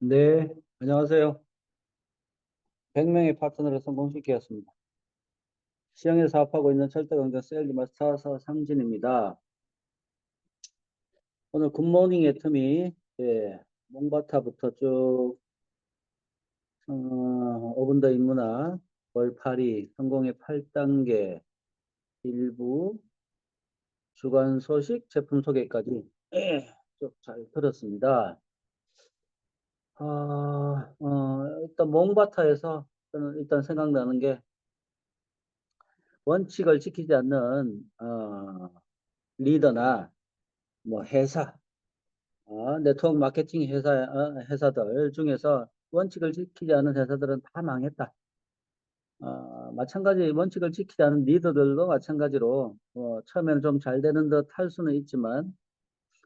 네, 안녕하세요. 100명의 파트너를 성공시키겠습니다. 시장에 사업하고 있는 철저경제 세일즈 마스터 서상진입니다. 오늘 굿모닝의 틈이 몽바타부터 쭉 5분 더 인문학, 월파리, 성공의 8단계, 일부, 주간 소식, 제품 소개까지 쭉 잘 들었습니다. 일단 몽바타에서 저는 일단 생각나는 게 원칙을 지키지 않는 리더나 뭐 회사, 네트워크 마케팅 회사들 중에서 원칙을 지키지 않은 회사들은 다 망했다. 마찬가지 원칙을 지키지 않은 리더들도 마찬가지로 처음에는 좀 잘 되는 듯 할 수는 있지만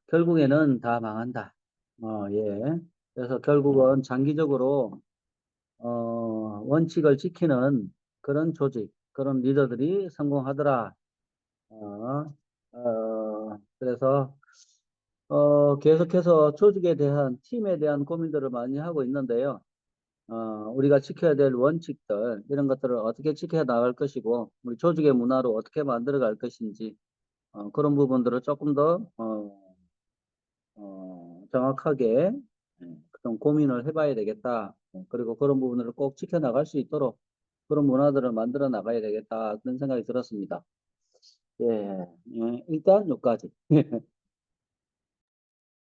결국에는 다 망한다. 예. 그래서 결국은 장기적으로 원칙을 지키는 그런 조직, 그런 리더들이 성공하더라. 그래서 계속해서 조직에 대한, 팀에 대한 고민들을 많이 하고 있는데요. 어, 우리가 지켜야 될 원칙들, 이런 것들을 어떻게 지켜 나갈 것이고, 우리 조직의 문화로 어떻게 만들어 갈 것인지, 그런 부분들을 조금 더, 정확하게, 좀 고민을 해봐야 되겠다. 그리고 그런 부분을 꼭 지켜나갈 수 있도록 그런 문화들을 만들어 나가야 되겠다. 그런 생각이 들었습니다. 예, 일단 여기까지.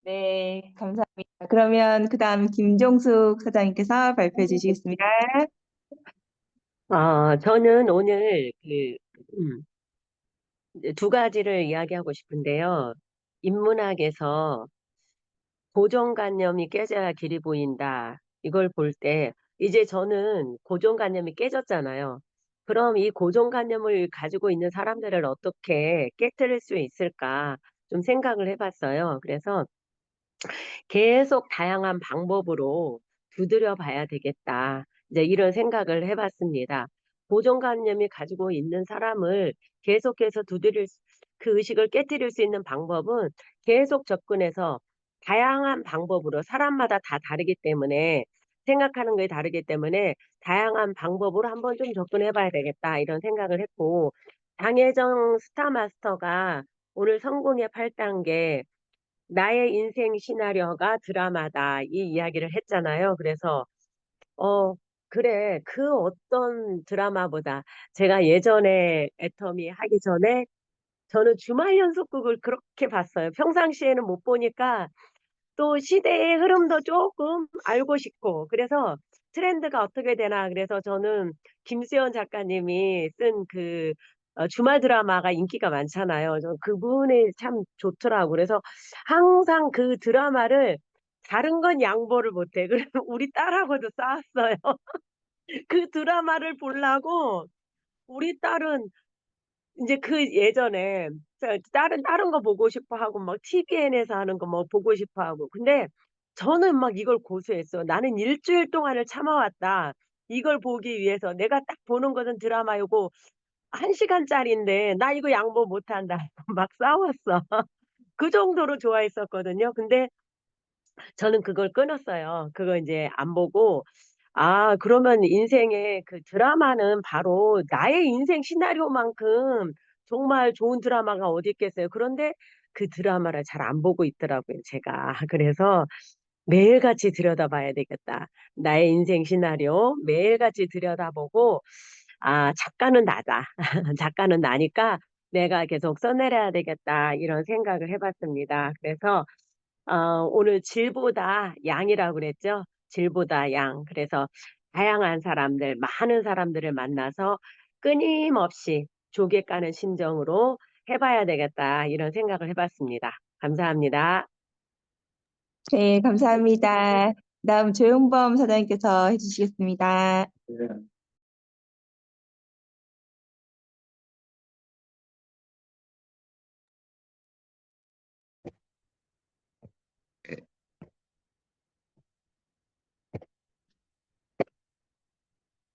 네, 감사합니다. 그러면 그 다음 김종숙 사장님께서 발표해 주시겠습니다. 저는 오늘 이제 두 가지를 이야기하고 싶은데요. 인문학에서 고정관념이 깨져야 길이 보인다. 이걸 볼 때, 이제 저는 고정관념이 깨졌잖아요. 그럼 이 고정관념을 가지고 있는 사람들을 어떻게 깨트릴 수 있을까? 좀 생각을 해봤어요. 그래서 계속 다양한 방법으로 두드려 봐야 되겠다. 이제 이런 생각을 해봤습니다. 고정관념이 가지고 있는 사람을 계속해서 그 의식을 깨뜨릴 수 있는 방법은 계속 접근해서 다양한 방법으로 사람마다 다 다르기 때문에 생각하는 게 다르기 때문에 다양한 방법으로 한번 좀 접근해 봐야 되겠다. 이런 생각을 했고 장혜정 스타마스터가 오늘 성공의 8단계 나의 인생 시나리오가 드라마다 이 이야기를 했잖아요. 그래서 어 그래 그 어떤 드라마보다 제가 예전에 애터미 하기 전에 저는 주말 연속극을 그렇게 봤어요. 평상시에는 못 보니까 또 시대의 흐름도 조금 알고 싶고 그래서 트렌드가 어떻게 되나 그래서 저는 김수현 작가님이 쓴 주말 드라마가 인기가 많잖아요. 저 그분이 참 좋더라고. 그래서 항상 그 드라마를 다른 건 양보를 못해. 그래서 우리 딸하고도 싸웠어요. 그 드라마를 보려고 우리 딸은 이제 그 예전에 다른 거 보고 싶어 하고 막 TVN에서 하는 거 뭐 보고 싶어 하고. 근데 저는 막 이걸 고수했어. 나는 일주일 동안을 참아왔다. 이걸 보기 위해서 내가 딱 보는 것은 드라마 요거 1시간짜리인데 나 이거 양보 못한다. 막 싸웠어. 그 정도로 좋아했었거든요. 근데 저는 그걸 끊었어요. 그거 이제 안 보고 그러면 인생의 그 드라마는 바로 나의 인생 시나리오만큼 정말 좋은 드라마가 어디 있겠어요. 그런데 그 드라마를 잘 안 보고 있더라고요, 제가. 그래서 매일같이 들여다봐야 되겠다. 나의 인생 시나리오 매일같이 들여다보고 작가는 나다. 작가는 나니까 내가 계속 써내려야 되겠다. 이런 생각을 해봤습니다. 그래서 오늘 질보다 양이라고 그랬죠? 질보다 양. 그래서 다양한 사람들, 많은 사람들을 만나서 끊임없이 조개 까는 심정으로 해봐야 되겠다. 이런 생각을 해봤습니다. 감사합니다. 네, 감사합니다. 다음 조용범 사장님께서 해주시겠습니다. 예.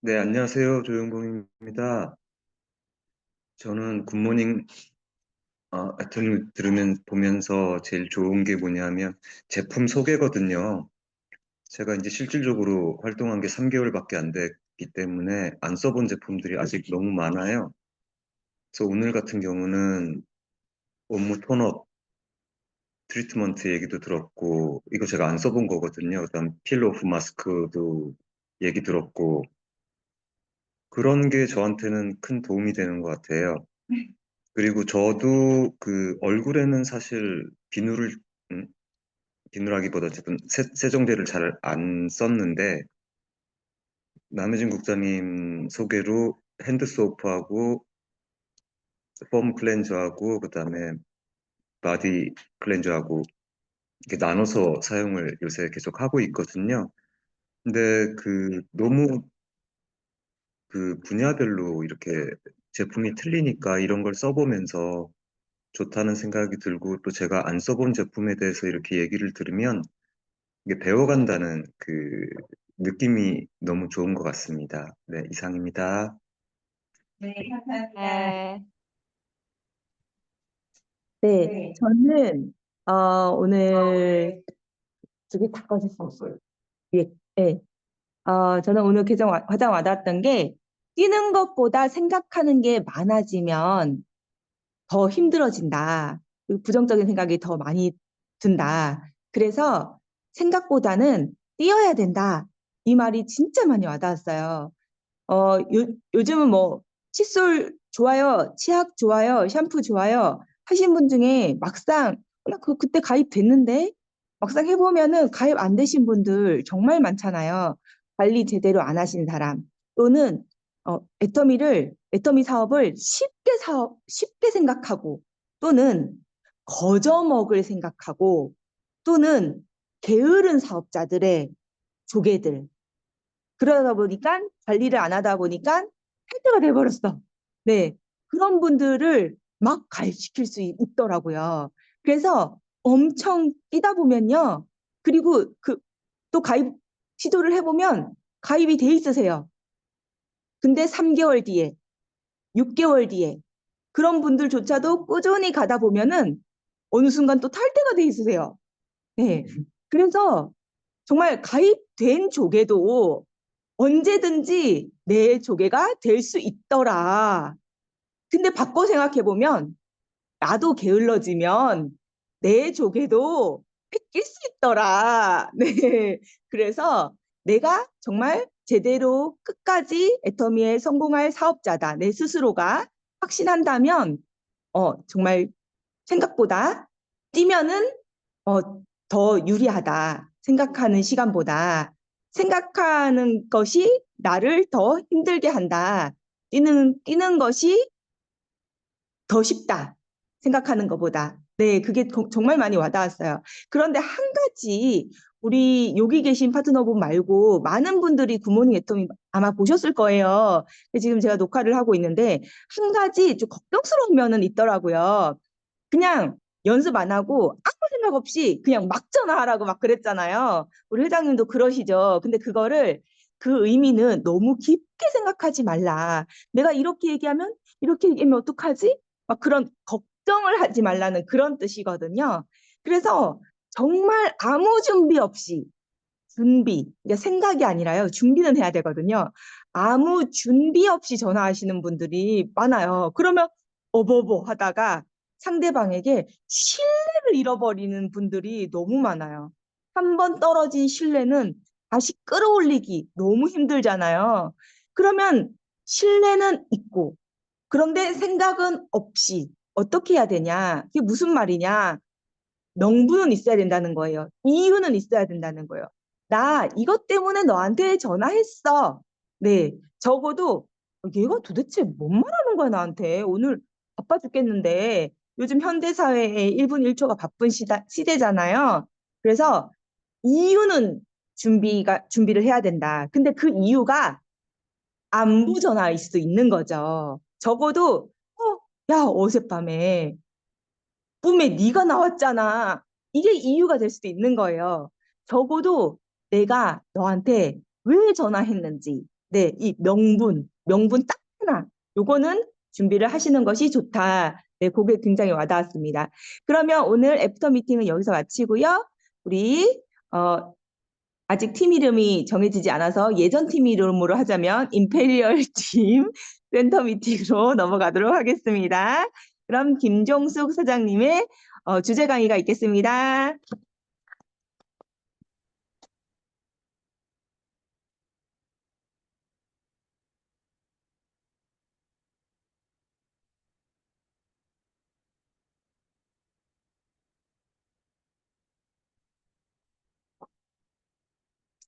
네, 안녕하세요. 조영봉입니다. 저는 굿모닝 보면서 제일 좋은 게 뭐냐면 제품 소개거든요. 제가 이제 실질적으로 활동한 게 3개월밖에 안 됐기 때문에 안 써본 제품들이 아직 너무 많아요. 그래서 오늘 같은 경우는 온무 톤업 트리트먼트 얘기도 들었고, 이거 제가 안 써본 거거든요. 그다음 필 오프 마스크도 얘기 들었고, 그런 게 저한테는 큰 도움이 되는 것 같아요. 그리고 저도 그 얼굴에는 사실 음, 비누라기보다 어쨌든 세정제를 잘 안 썼는데, 남혜진 국장님 소개로 핸드소프하고 폼 클렌저하고 그다음에 바디 클렌저하고 이렇게 나눠서 사용을 요새 계속 하고 있거든요. 근데 그 너무 그 분야별로 이렇게 제품이 틀리니까 이런 걸 써보면서 좋다는 생각이 들고, 또 제가 안 써본 제품에 대해서 이렇게 얘기를 들으면 이게 배워간다는 그 느낌이 너무 좋은 것 같습니다. 네, 이상입니다. 네, 감사합니다. 네, 저는 오늘 저기 다 꺼졌어요. 위에, 네. 저는 오늘 가장 와닿았던 게 뛰는 것보다 생각하는 게 많아지면 더 힘들어진다. 그리고 부정적인 생각이 더 많이 든다. 그래서 생각보다는 뛰어야 된다. 이 말이 진짜 많이 와닿았어요. 요즘은 뭐 칫솔 좋아요, 치약 좋아요, 샴푸 좋아요 하신 분 중에 막상 나 그때 가입됐는데 막상 해보면은 가입 안 되신 분들 정말 많잖아요. 관리 제대로 안 하신 사람 또는 애터미 사업을 쉽게 생각하고 또는 거저먹을 생각하고 또는 게으른 사업자들의 조개들 그러다 보니까 관리를 안 하다 보니까 탈퇴가 돼버렸어. 네. 그런 분들을 막 가입시킬 수 있더라고요. 그래서 엄청 뛰다 보면요. 그리고 또 가입 시도를 해보면 가입이 돼 있으세요. 근데 3개월 뒤에, 6개월 뒤에 그런 분들조차도 꾸준히 가다 보면은 어느 순간 또 탈퇴가 돼 있으세요. 네. 그래서 정말 가입된 조개도 언제든지 내 조개가 될 수 있더라. 근데 바꿔 생각해보면 나도 게을러지면 내 조개도 뺏길 수 있더라. 네. 그래서 내가 정말 제대로 끝까지 애터미에 성공할 사업자다. 내 스스로가 확신한다면 정말 생각보다 뛰면은 어, 더 유리하다. 생각하는 시간보다 생각하는 것이 나를 더 힘들게 한다. 뛰는 것이 더 쉽다. 생각하는 것보다. 네, 그게 정말 많이 와닿았어요. 그런데 한 가지 우리 여기 계신 파트너분 말고 많은 분들이 굿모닝 애터미 아마 보셨을 거예요. 지금 제가 녹화를 하고 있는데 한 가지 좀 걱정스러운 면은 있더라고요. 그냥 연습 안 하고 아무 생각 없이 그냥 막 전화하라고 막 그랬잖아요. 우리 회장님도 그러시죠. 근데 그 의미는 너무 깊게 생각하지 말라. 내가 이렇게 얘기하면 어떡하지? 막 그런 걱정을 하지 말라는 그런 뜻이거든요. 그래서 정말 아무 준비 없이 그러니까 생각이 아니라요. 준비는 해야 되거든요. 아무 준비 없이 전화하시는 분들이 많아요. 그러면 어버버 하다가 상대방에게 신뢰를 잃어버리는 분들이 너무 많아요. 한 번 떨어진 신뢰는 다시 끌어올리기 너무 힘들잖아요. 그러면 신뢰는 있고 그런데 생각은 없이 어떻게 해야 되냐? 그게 무슨 말이냐? 명분은 있어야 된다는 거예요. 이유는 있어야 된다는 거예요. 나 이것 때문에 너한테 전화했어. 네, 적어도 얘가 도대체 뭔 말하는 거야 나한테. 오늘 바빠 죽겠는데 요즘 현대사회에 1분 1초가 바쁜 시대잖아요. 그래서 이유는 준비를 해야 된다. 근데 그 이유가 안부 전화일 수도 있는 거죠. 적어도 야 어젯밤에 꿈에 네가 나왔잖아. 이게 이유가 될 수도 있는 거예요. 적어도 내가 너한테 왜 전화했는지, 네, 이 명분 딱 하나. 요거는 준비를 하시는 것이 좋다. 네, 그게 굉장히 와닿았습니다. 그러면 오늘 애프터 미팅은 여기서 마치고요. 우리 아직 팀 이름이 정해지지 않아서 예전 팀 이름으로 하자면 임페리얼 팀 센터 미팅으로 넘어가도록 하겠습니다. 그럼 김종숙 사장님의 주제 강의가 있겠습니다.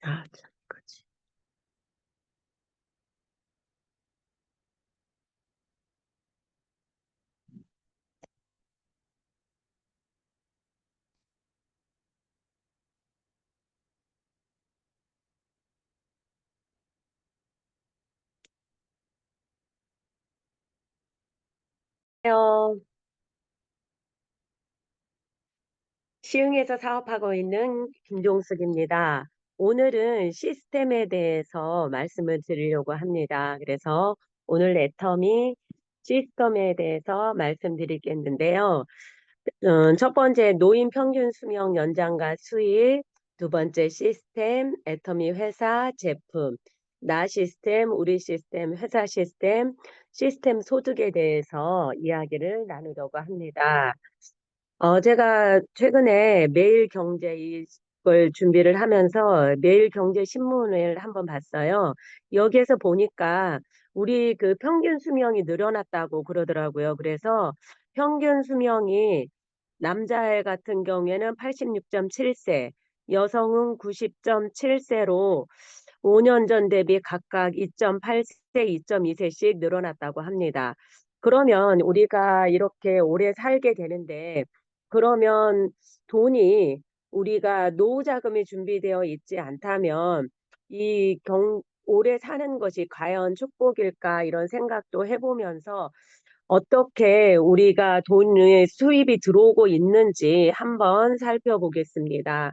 아, 참, 그치. 시흥에서 사업하고 있는 김종숙입니다. 오늘은 시스템에 대해서 말씀을 드리려고 합니다. 그래서 오늘 애텀이 시스템에 대해서 말씀드리겠는데요. 첫 번째 노인 평균 수명 연장과 수입, 두 번째 시스템, 애터미 회사, 제품, 나 시스템, 우리 시스템, 회사 시스템, 시스템 소득에 대해서 이야기를 나누려고 합니다. 제가 최근에 매일경제 이걸 준비를 하면서 매일경제 신문을 한번 봤어요. 여기에서 보니까 우리 그 평균 수명이 늘어났다고 그러더라고요. 그래서 평균 수명이 남자애 같은 경우에는 86.7세, 여성은 90.7세로 5년 전 대비 각각 2.8세, 2.2세씩 늘어났다고 합니다. 그러면 우리가 이렇게 오래 살게 되는데 그러면 돈이 우리가 노후 자금이 준비되어 있지 않다면 오래 사는 것이 과연 축복일까 이런 생각도 해보면서 어떻게 우리가 돈의 수입이 들어오고 있는지 한번 살펴보겠습니다.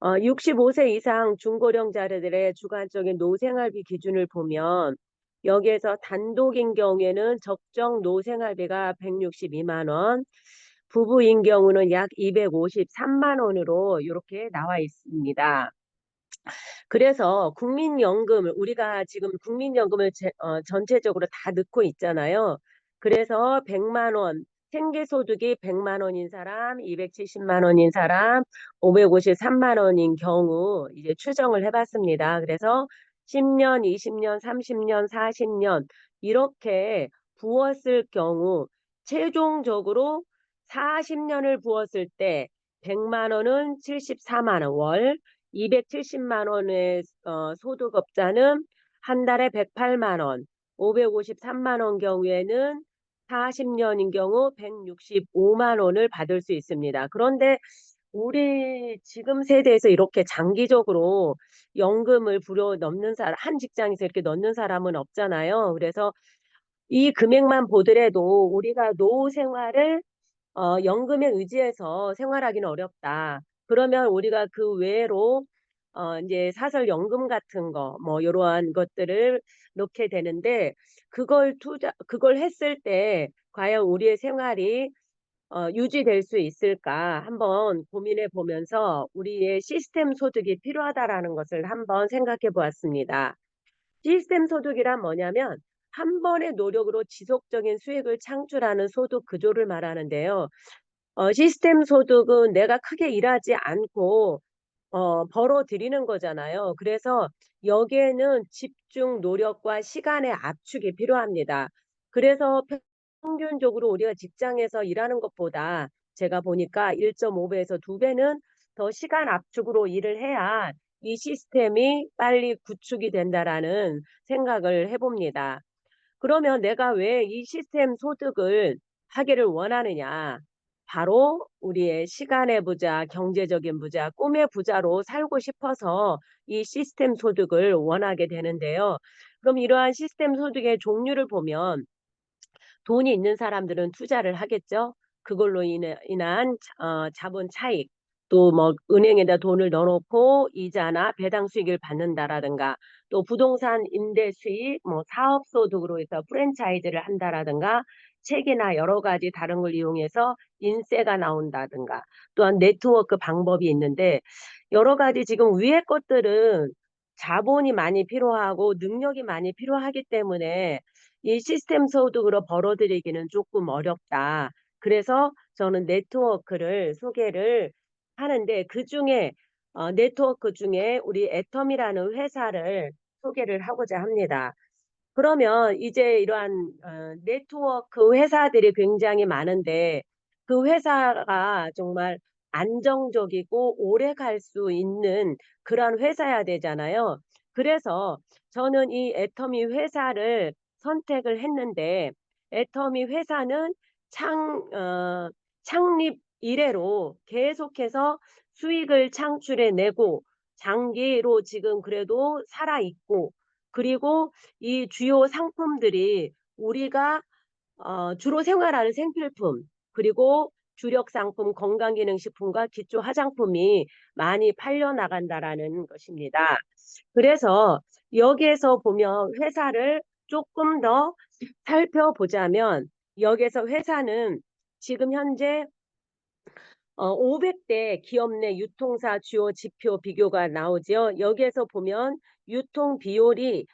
65세 이상 중고령자들의 주관적인 노생활비 기준을 보면 여기에서 단독인 경우에는 적정 노생활비가 162만 원, 부부인 경우는 약 253만 원으로 이렇게 나와 있습니다. 그래서 국민연금을 우리가 지금 국민연금을 전체적으로 다 넣고 있잖아요. 그래서 100만 원, 생계소득이 100만 원인 사람, 270만 원인 사람, 553만 원인 경우 이제 추정을 해봤습니다. 그래서 10년, 20년, 30년, 40년 이렇게 부었을 경우 최종적으로 40년을 부었을 때 100만 원은 74만 원 월, 270만 원의 소득업자는 한 달에 108만 원, 553만 원 경우에는 40년인 경우 165만 원을 받을 수 있습니다. 그런데 우리 지금 세대에서 이렇게 장기적으로 연금을 불어 넣는 사람, 한 직장에서 이렇게 넣는 사람은 없잖아요. 그래서 이 금액만 보더라도 우리가 노후 생활을 연금에 의지해서 생활하기는 어렵다. 그러면 우리가 그 외로 이제 사설 연금 같은 거, 뭐 이러한 것들을 넣게 되는데 그걸 했을 때 과연 우리의 생활이 유지될 수 있을까 한번 고민해 보면서 우리의 시스템 소득이 필요하다라는 것을 한번 생각해 보았습니다. 시스템 소득이란 뭐냐면 한 번의 노력으로 지속적인 수익을 창출하는 소득 구조를 말하는데요. 시스템 소득은 내가 크게 일하지 않고 벌어들이는 거잖아요. 그래서 여기에는 집중 노력과 시간의 압축이 필요합니다. 그래서 평균적으로 우리가 직장에서 일하는 것보다 제가 보니까 1.5배에서 2배는 더 시간 압축으로 일을 해야 이 시스템이 빨리 구축이 된다라는 생각을 해봅니다. 그러면 내가 왜 이 시스템 소득을 하기를 원하느냐? 바로 우리의 시간의 부자, 경제적인 부자, 꿈의 부자로 살고 싶어서 이 시스템 소득을 원하게 되는데요. 그럼 이러한 시스템 소득의 종류를 보면 돈이 있는 사람들은 투자를 하겠죠. 그걸로 인한 자본 차익, 또 뭐 은행에다 돈을 넣어놓고 이자나 배당 수익을 받는다라든가, 또 부동산 임대 수익, 뭐 사업 소득으로 해서 프랜차이즈를 한다라든가, 책이나 여러 가지 다른 걸 이용해서 인세가 나온다든가 또한 네트워크 방법이 있는데 여러 가지 지금 위의 것들은 자본이 많이 필요하고 능력이 많이 필요하기 때문에 이 시스템 소득으로 벌어들이기는 조금 어렵다. 그래서 저는 네트워크를 소개를 하는데 그중에 네트워크 중에 우리 애텀이라는 회사를 소개를 하고자 합니다. 그러면 이제 이러한 네트워크 회사들이 굉장히 많은데 그 회사가 정말 안정적이고 오래 갈 수 있는 그런 회사야 되잖아요. 그래서 저는 이 애터미 회사를 선택을 했는데 애터미 회사는 창립 이래로 계속해서 수익을 창출해내고 장기로 지금 그래도 살아있고 그리고 이 주요 상품들이 우리가 주로 생활하는 생필품 그리고 주력 상품 건강기능식품과 기초 화장품이 많이 팔려 나간다라는 것입니다. 그래서 여기에서 보면 회사를 조금 더 살펴보자면 여기에서 회사는 지금 현재 500대 기업 내 유통사 주요 지표 비교가 나오죠. 여기에서 보면 유통 비율이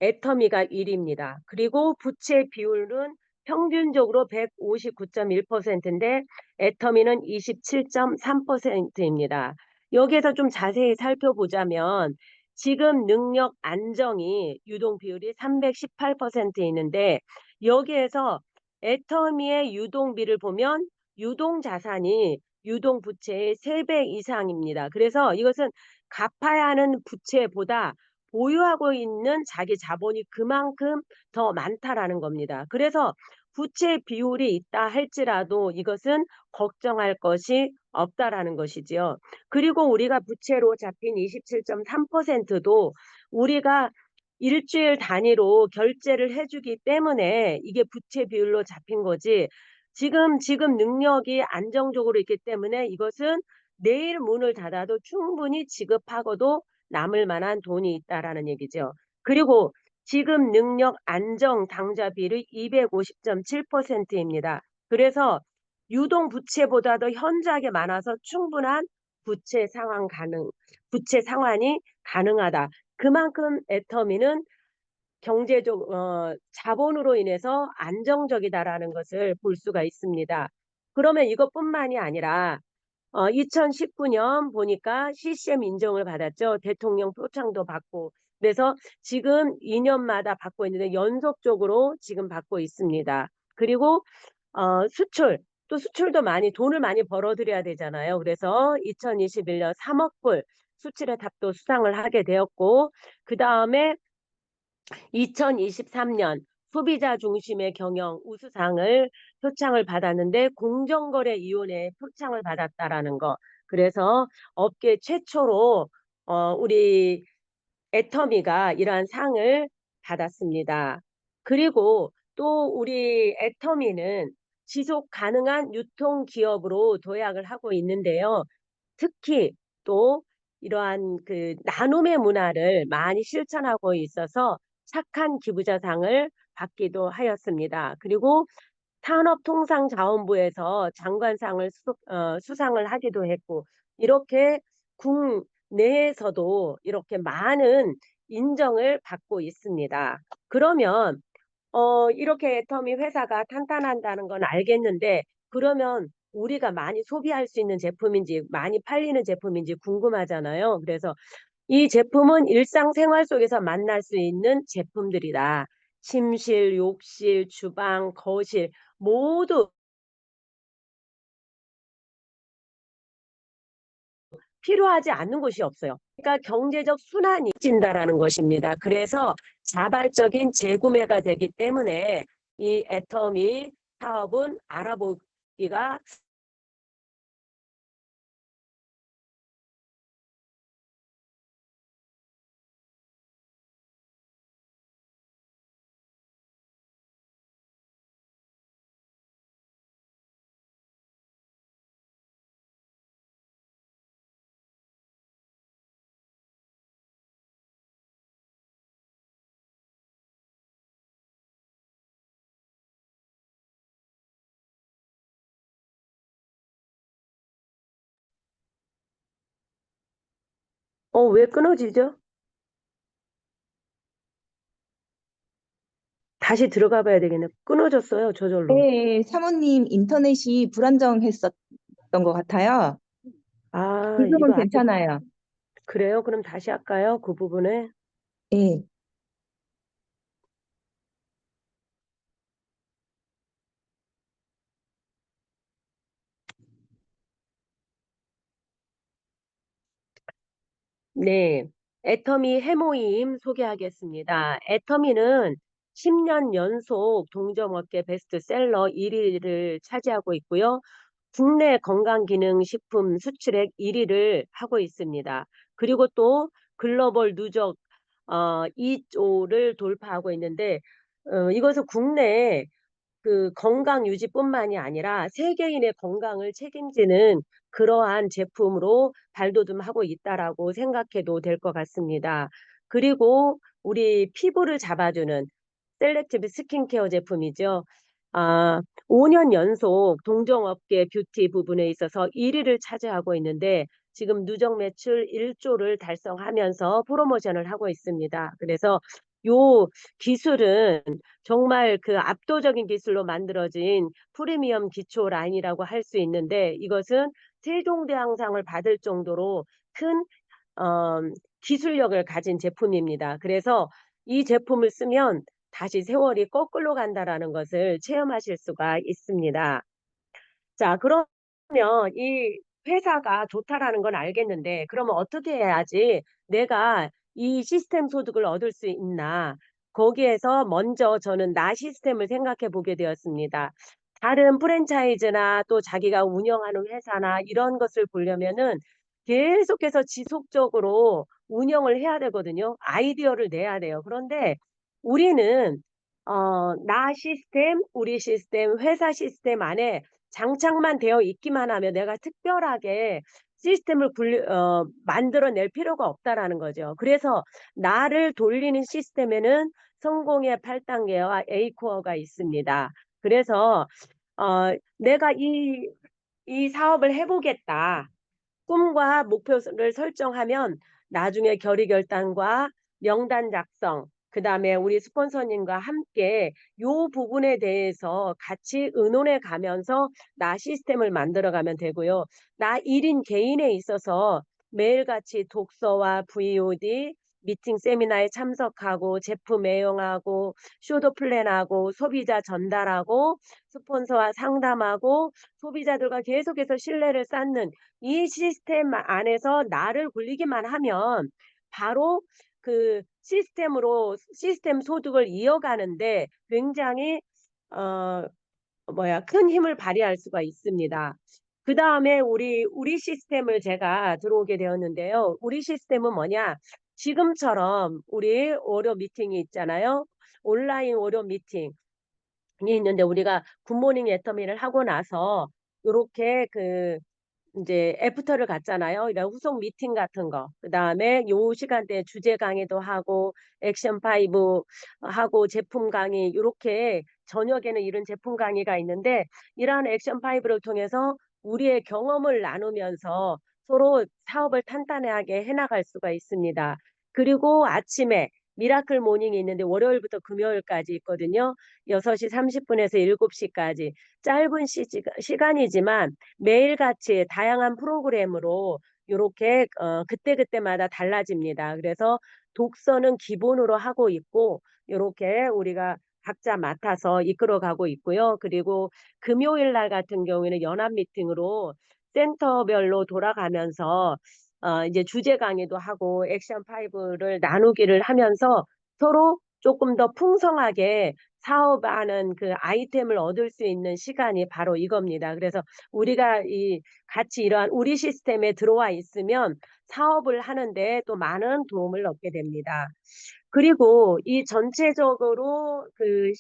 애터미가 1위입니다. 그리고 부채 비율은 평균적으로 159.1%인데 애터미는 27.3%입니다. 여기에서 좀 자세히 살펴보자면 지금 능력 안정이 유동 비율이 318% 있는데 여기에서 애터미의 유동비를 보면 유동 자산이 유동 부채의 3배 이상입니다. 그래서 이것은 갚아야 하는 부채보다 보유하고 있는 자기 자본이 그만큼 더 많다라는 겁니다. 그래서 부채 비율이 있다 할지라도 이것은 걱정할 것이 없다라는 것이지요. 그리고 우리가 부채로 잡힌 27.3%도 우리가 일주일 단위로 결제를 해주기 때문에 이게 부채 비율로 잡힌 거지. 지금 능력이 안정적으로 있기 때문에 이것은 내일 문을 닫아도 충분히 지급하고도 남을 만한 돈이 있다라는 얘기죠. 그리고 지금 능력 안정 당좌 비율이 250.7%입니다. 그래서 유동 부채보다도 현저하게 많아서 충분한 부채 상환이 가능하다. 그만큼 애터미는 경제적 자본으로 인해서 안정적이다라는 것을 볼 수가 있습니다. 그러면 이것뿐만이 아니라 2019년 보니까 CCM 인정을 받았죠. 대통령 표창도 받고. 그래서 지금 2년마다 받고 있는데 연속적으로 지금 받고 있습니다. 그리고 또 수출도 돈을 많이 벌어들여야 되잖아요. 그래서 2021년 3억 불 수출의 탑도 수상을 하게 되었고 그 다음에 2023년 소비자 중심의 경영 우수상을 표창을 받았는데 공정거래위원회의 표창을 받았다라는 거. 그래서 업계 최초로 우리 애터미가 이러한 상을 받았습니다. 그리고 또 우리 애터미는 지속 가능한 유통 기업으로 도약을 하고 있는데요. 특히 또 이러한 그 나눔의 문화를 많이 실천하고 있어서 착한 기부자상을 받기도 하였습니다. 그리고 산업통상자원부에서 장관상을 수상을 하기도 했고 이렇게 국내에서도 이렇게 많은 인정을 받고 있습니다. 그러면 이렇게 애터미 회사가 탄탄한다는 건 알겠는데 그러면 우리가 많이 소비할 수 있는 제품인지 많이 팔리는 제품인지 궁금하잖아요. 그래서 이 제품은 일상생활 속에서 만날 수 있는 제품들이다. 침실, 욕실, 주방, 거실 모두 필요하지 않는 곳이 없어요. 그러니까 경제적 순환이 진다라는 것입니다. 그래서 자발적인 재구매가 되기 때문에 이 애터미 사업은 알아보기가 왜 끊어지죠? 다시 들어가 봐야 되겠네. 끊어졌어요, 저절로. 네, 사모님 인터넷이 불안정했었던 것 같아요. 아, 지금은 이거 아직 괜찮아요. 그래요? 그럼 다시 할까요? 그 부분에? 네. 네. 애터미 해모임 소개하겠습니다. 애터미는 10년 연속 동점업계 베스트셀러 1위를 차지하고 있고요. 국내 건강기능식품 수출액 1위를 하고 있습니다. 그리고 또 글로벌 누적 2조를 돌파하고 있는데 이것은 국내에 그 건강 유지뿐만이 아니라 세계인의 건강을 책임지는 그러한 제품으로 발돋움하고 있다라고 생각해도 될 것 같습니다. 그리고 우리 피부를 잡아주는 셀렉티브 스킨케어 제품이죠. 5년 연속 동종업계 뷰티 부분에 있어서 1위를 차지하고 있는데 지금 누적 매출 1조를 달성하면서 프로모션을 하고 있습니다. 그래서 요 기술은 정말 그 압도적인 기술로 만들어진 프리미엄 기초 라인이라고 할 수 있는데 이것은 세종대왕상을 받을 정도로 큰 어, 기술력을 가진 제품입니다. 그래서 이 제품을 쓰면 다시 세월이 거꾸로 간다라는 것을 체험하실 수가 있습니다. 자, 그러면 이 회사가 좋다라는 건 알겠는데, 그러면 어떻게 해야지 내가 이 시스템 소득을 얻을 수 있나? 거기에서 먼저 저는 나 시스템을 생각해 보게 되었습니다. 다른 프랜차이즈나 또 자기가 운영하는 회사나 이런 것을 보려면은 계속해서 지속적으로 운영을 해야 되거든요. 아이디어를 내야 돼요. 그런데 우리는 나 시스템, 우리 시스템, 회사 시스템 안에 장착만 되어 있기만 하면 내가 특별하게 시스템을 만들어낼 필요가 없다라는 거죠. 그래서 나를 돌리는 시스템에는 성공의 8단계와 A코어가 있습니다. 그래서 내가 이 사업을 해보겠다. 꿈과 목표를 설정하면 나중에 결의결단과 명단 작성, 그 다음에 우리 스폰서님과 함께 요 부분에 대해서 같이 의논해 가면서 나 시스템을 만들어 가면 되고요. 나 1인 개인에 있어서 매일같이 독서와 VOD, 미팅 세미나에 참석하고 제품 애용하고 쇼도 플랜하고 소비자 전달하고 스폰서와 상담하고 소비자들과 계속해서 신뢰를 쌓는 이 시스템 안에서 나를 굴리기만 하면 바로 그 시스템 소득을 이어가는데 굉장히 어 큰 힘을 발휘할 수가 있습니다. 그 다음에 우리 시스템을 제가 들어오게 되었는데요. 우리 시스템은 뭐냐? 지금처럼 우리 월요 미팅이 있잖아요. 온라인 월요 미팅이 있는데 우리가 굿모닝 애터미를 하고 나서 요렇게 이제 애프터를 갔잖아요. 이런 후속 미팅 같은 거. 그다음에 요 시간대에 주제 강의도 하고 액션 파이브 하고 제품 강의 이렇게 저녁에는 이런 제품 강의가 있는데 이러한 액션 파이브를 통해서 우리의 경험을 나누면서 서로 사업을 탄탄하게 해나갈 수가 있습니다. 그리고 아침에 미라클 모닝이 있는데 월요일부터 금요일까지 있거든요. 6시 30분에서 7시까지 짧은 시간이지만 매일같이 다양한 프로그램으로 이렇게 그때그때마다 달라집니다. 그래서 독서는 기본으로 하고 있고 이렇게 우리가 각자 맡아서 이끌어가고 있고요. 그리고 금요일 날 같은 경우에는 연합 미팅으로 센터별로 돌아가면서 이제 주제 강의도 하고 액션 파이브를 나누기를 하면서 서로 조금 더 풍성하게 사업하는 그 아이템을 얻을 수 있는 시간이 바로 이겁니다. 그래서 우리가 같이 이러한 우리 시스템에 들어와 있으면 사업을 하는데 또 많은 도움을 얻게 됩니다. 그리고 이 전체적으로 큰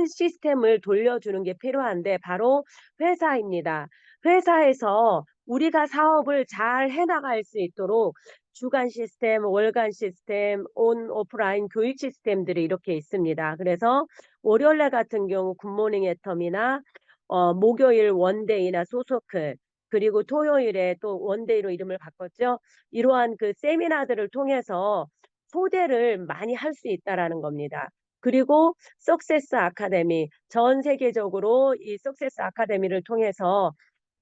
시스템을 돌려주는 게 필요한데 바로 회사입니다. 회사에서 우리가 사업을 잘 해나갈 수 있도록 주간 시스템, 월간 시스템, 오프라인 교육 시스템들이 이렇게 있습니다. 그래서 월요일날 같은 경우 굿모닝 애텀이나 목요일 원데이나 소서클, 그리고 토요일에 또 원데이로 이름을 바꿨죠. 이러한 그 세미나들을 통해서 소개를 많이 할 수 있다라는 겁니다. 그리고 석세스 아카데미, 전 세계적으로 이 석세스 아카데미를 통해서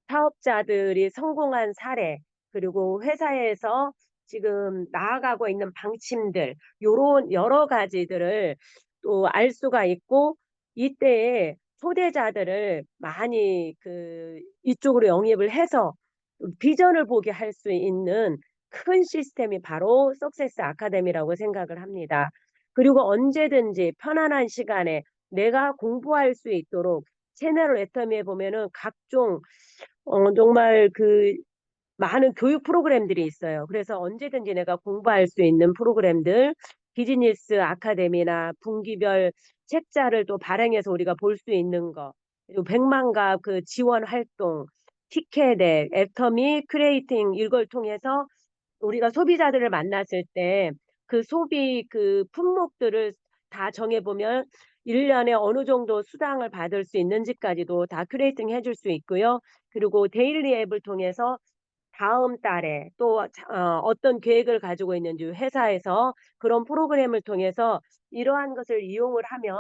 사업자들이 성공한 사례, 그리고 회사에서 지금 나아가고 있는 방침들, 요런 여러 가지들을 또 알 수가 있고, 이때에 초대자들을 많이 이쪽으로 영입을 해서 비전을 보게 할 수 있는 큰 시스템이 바로 석세스 아카데미라고 생각을 합니다. 그리고 언제든지 편안한 시간에 내가 공부할 수 있도록 채널 애터미에 보면은 각종 정말 많은 교육 프로그램들이 있어요. 그래서 언제든지 내가 공부할 수 있는 프로그램들, 비즈니스 아카데미나 분기별 책자를 또 발행해서 우리가 볼 수 있는 거, 그리고 백만갑 지원 활동, 티켓에 애터미 크리에이팅 이걸 통해서 우리가 소비자들을 만났을 때 그 소비 품목들을 다 정해보면 1년에 어느 정도 수당을 받을 수 있는지까지도 다 크리에이팅 해줄 수 있고요. 그리고 데일리 앱을 통해서 다음 달에 또 어떤 계획을 가지고 있는지 회사에서 그런 프로그램을 통해서 이러한 것을 이용을 하면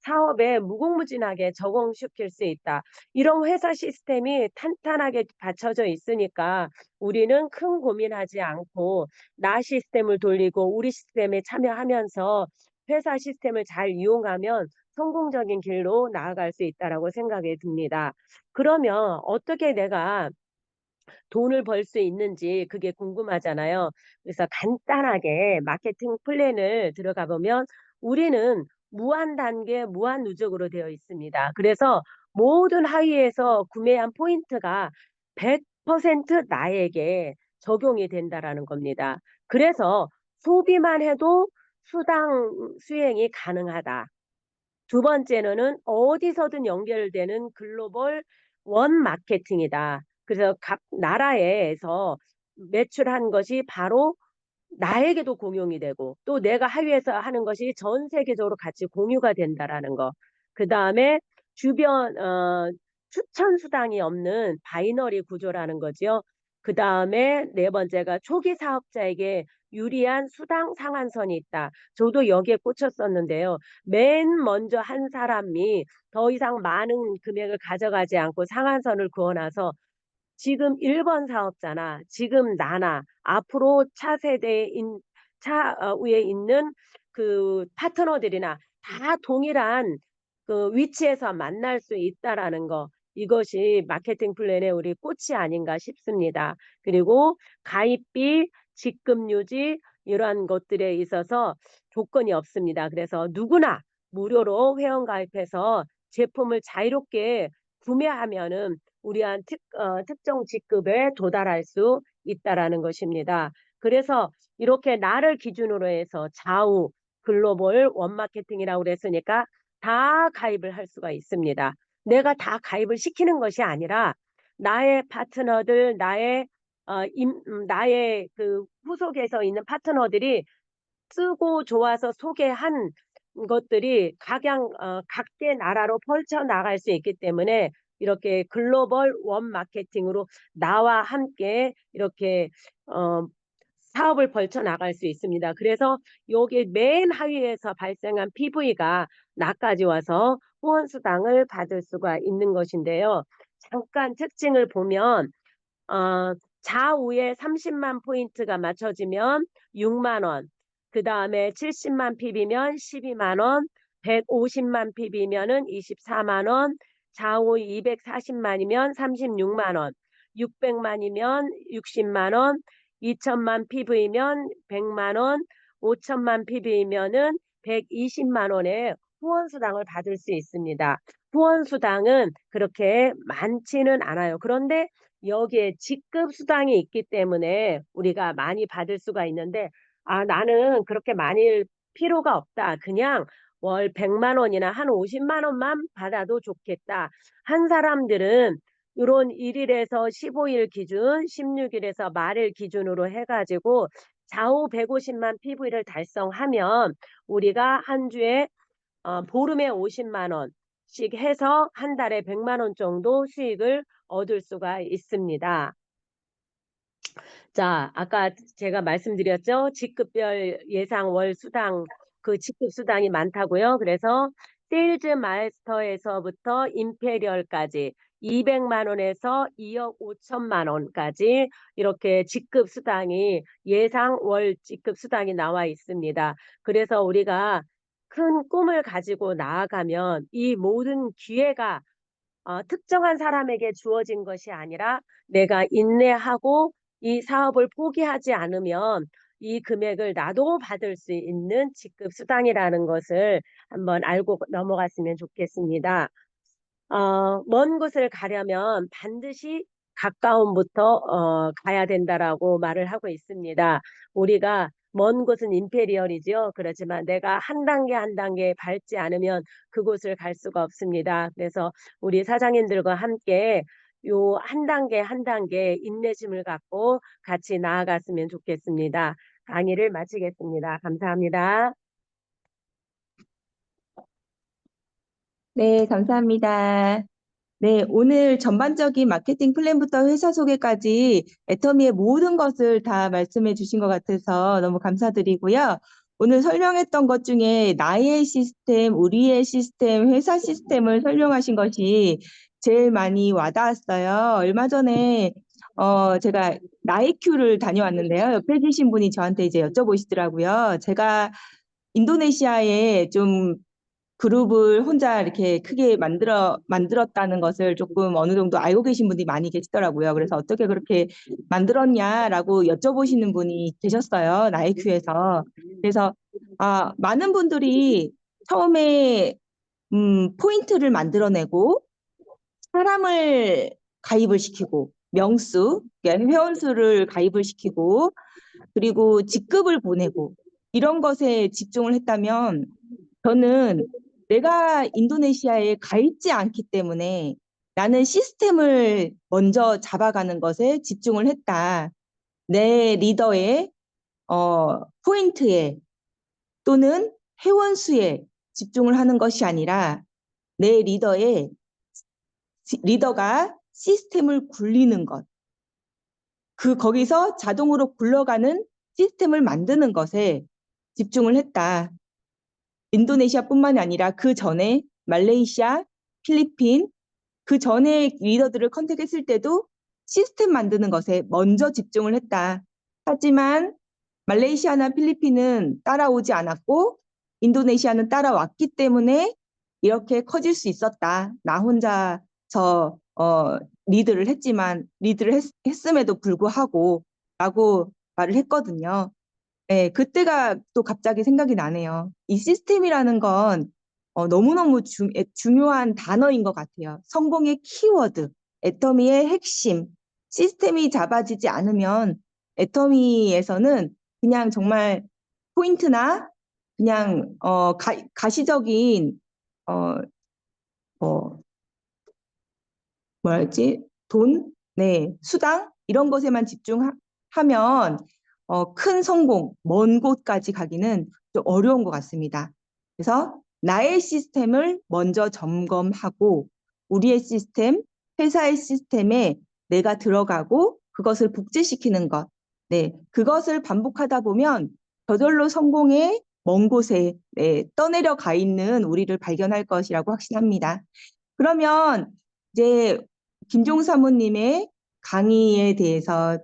사업에 무궁무진하게 적용시킬 수 있다. 이런 회사 시스템이 탄탄하게 받쳐져 있으니까 우리는 큰 고민하지 않고 나 시스템을 돌리고 우리 시스템에 참여하면서 회사 시스템을 잘 이용하면 성공적인 길로 나아갈 수 있다라고 생각이 듭니다. 그러면 어떻게 내가 돈을 벌 수 있는지 그게 궁금하잖아요. 그래서 간단하게 마케팅 플랜을 들어가 보면 우리는 무한 단계, 무한 누적으로 되어 있습니다. 그래서 모든 하위에서 구매한 포인트가 100% 나에게 적용이 된다라는 겁니다. 그래서 소비만 해도 수당 수행이 가능하다. 두 번째는 어디서든 연결되는 글로벌 원 마케팅이다. 그래서 각 나라에서 매출한 것이 바로 나에게도 공용이 되고 또 내가 하위에서 하는 것이 전 세계적으로 같이 공유가 된다라는 거. 그 다음에 주변 추천 수당이 없는 바이너리 구조라는 거죠. 그 다음에 네 번째가 초기 사업자에게 유리한 수당 상한선이 있다. 저도 여기에 꽂혔었는데요. 맨 먼저 한 사람이 더 이상 많은 금액을 가져가지 않고 상한선을 그어놔서 지금 1번 사업자나 지금 나나 앞으로 차 위에 있는 파트너들이나 다 동일한 위치에서 만날 수 있다라는 거. 이것이 마케팅 플랜의 우리 꽃이 아닌가 싶습니다. 그리고 가입비, 직급 유지 이러한 것들에 있어서 조건이 없습니다. 그래서 누구나 무료로 회원 가입해서 제품을 자유롭게 구매하면은 우리한 특정 직급에 도달할 수 있다라는 것입니다. 그래서 이렇게 나를 기준으로 해서 좌우 글로벌 원마케팅이라고 그랬으니까 다 가입을 할 수가 있습니다. 내가 다 가입을 시키는 것이 아니라 나의 파트너들, 나의 후속에서 있는 파트너들이 쓰고 좋아서 소개한 것들이 각계 나라로 펼쳐 나갈 수 있기 때문에 이렇게 글로벌 원 마케팅으로 나와 함께 이렇게 어, 사업을 벌쳐 나갈 수 있습니다. 그래서 여기 맨 하위에서 발생한 PV가 나까지 와서 후원수당을 받을 수가 있는 것인데요. 잠깐 특징을 보면 좌우에 30만 포인트가 맞춰지면 6만 원, 그 다음에 70만 PB면 12만 원, 150만 PB면은 24만 원, 좌우 240만이면 36만 원, 600만이면 60만 원, 2천만 PV면 100만 원, 5천만 PV면은 120만 원의 후원수당을 받을 수 있습니다. 후원수당은 그렇게 많지는 않아요. 그런데 여기에 직급 수당이 있기 때문에 우리가 많이 받을 수가 있는데, 나는 그렇게 많이 필요가 없다. 그냥 월 100만 원이나 한 50만 원만 받아도 좋겠다. 한 사람들은 이런 1일에서 15일 기준, 16일에서 말일 기준으로 해가지고 좌우 150만 PV를 달성하면 우리가 한 주에 보름에 50만 원, 씩 해서 한 달에 100만 원 정도 수익을 얻을 수가 있습니다. 자, 아까 제가 말씀드렸죠. 직급별 예상 월 수당, 그 직급 수당이 많다고요. 그래서 세일즈 마스터에서부터 임페리얼까지 200만 원에서 2억 5천만 원까지 이렇게 직급 수당이 예상 월 직급 수당이 나와 있습니다. 그래서 우리가 큰 꿈을 가지고 나아가면 이 모든 기회가 특정한 사람에게 주어진 것이 아니라 내가 인내하고 이 사업을 포기하지 않으면 이 금액을 나도 받을 수 있는 직급 수당이라는 것을 한번 알고 넘어갔으면 좋겠습니다. 먼 곳을 가려면 반드시 가까움부터 가야 된다라고 말을 하고 있습니다. 우리가 먼 곳은 임페리얼이죠. 그렇지만 내가 한 단계 한 단계 밟지 않으면 그곳을 갈 수가 없습니다. 그래서 우리 사장님들과 함께 요 한 단계 한 단계 인내심을 갖고 같이 나아갔으면 좋겠습니다. 강의를 마치겠습니다. 감사합니다. 네, 감사합니다. 네, 오늘 전반적인 마케팅 플랜부터 회사 소개까지 애터미의 모든 것을 다 말씀해 주신 것 같아서 너무 감사드리고요. 오늘 설명했던 것 중에 나의 시스템, 우리의 시스템, 회사 시스템을 설명하신 것이 제일 많이 와닿았어요. 얼마 전에 제가 나이큐를 다녀왔는데요. 옆에 계신 분이 저한테 이제 여쭤보시더라고요. 제가 인도네시아에 좀 그룹을 혼자 이렇게 크게 만들었다는 것을 조금 어느 정도 알고 계신 분들이 많이 계시더라고요. 그래서 어떻게 그렇게 만들었냐라고 여쭤보시는 분이 계셨어요. 나이큐에서. 그래서 많은 분들이 처음에 포인트를 만들어내고 사람을 가입을 시키고 명수, 그러니까 회원수를 가입을 시키고 그리고 직급을 보내고 이런 것에 집중을 했다면 저는 내가 인도네시아에 가 있지 않기 때문에 나는 시스템을 먼저 잡아가는 것에 집중을 했다. 내 리더의 포인트에 또는 회원 수에 집중을 하는 것이 아니라 내 리더가 시스템을 굴리는 것. 거기서 자동으로 굴러가는 시스템을 만드는 것에 집중을 했다. 인도네시아뿐만이 아니라 그 전에 말레이시아, 필리핀, 그 전에 리더들을 컨택했을 때도 시스템 만드는 것에 먼저 집중을 했다. 하지만 말레이시아나 필리핀은 따라오지 않았고 인도네시아는 따라왔기 때문에 이렇게 커질 수 있었다. 나 혼자서 리드를 했음에도 불구하고 라고 말을 했거든요. 네, 그때가 또 갑자기 생각이 나네요. 이 시스템이라는 건 너무너무 중요한 단어인 것 같아요. 성공의 키워드, 애터미의 핵심, 시스템이 잡아지지 않으면 애터미에서는 그냥 정말 포인트나 그냥 가시적인 뭐 뭐랄지 돈, 네, 수당 이런 것에만 집중하면 큰 성공, 먼 곳까지 가기는 좀 어려운 것 같습니다. 그래서 나의 시스템을 먼저 점검하고 우리의 시스템, 회사의 시스템에 내가 들어가고 그것을 복제시키는 것, 네, 그것을 반복하다 보면 저절로 성공의 먼 곳에 떠내려 가 있는 우리를 발견할 것이라고 확신합니다. 그러면 이제 김종 사모님의 강의에 대해서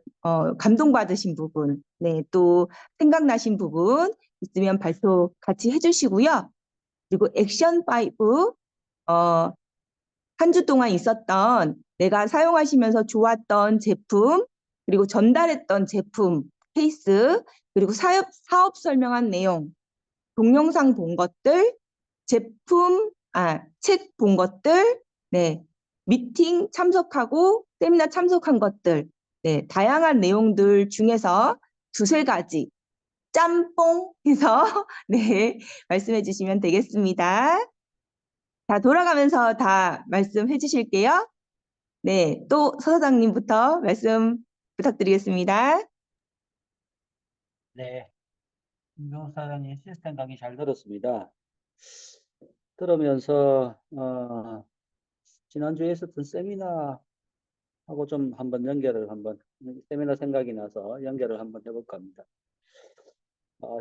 감동받으신 부분, 네, 또 생각나신 부분 있으면 발표 같이 해주시고요. 그리고 액션 5, 한 주 동안 있었던 내가 사용하시면서 좋았던 제품, 그리고 전달했던 제품 케이스, 그리고 사업 설명한 내용, 동영상 본 것들, 책 본 것들, 네, 미팅 참석하고 세미나 참석한 것들, 네, 다양한 내용들 중에서 두세 가지 짬뽕 해서 네, 말씀해 주시면 되겠습니다. 자, 돌아가면서 다 말씀해 주실게요. 네, 또 서 사장님부터 말씀 부탁드리겠습니다. 네, 김종 사장님 시스템 강의 잘 들었습니다. 들으면서 지난주에 있었던 세미나하고 좀 한번 연결을 한번 세미나 생각이 나서 연결을 한번 해볼까 합니다.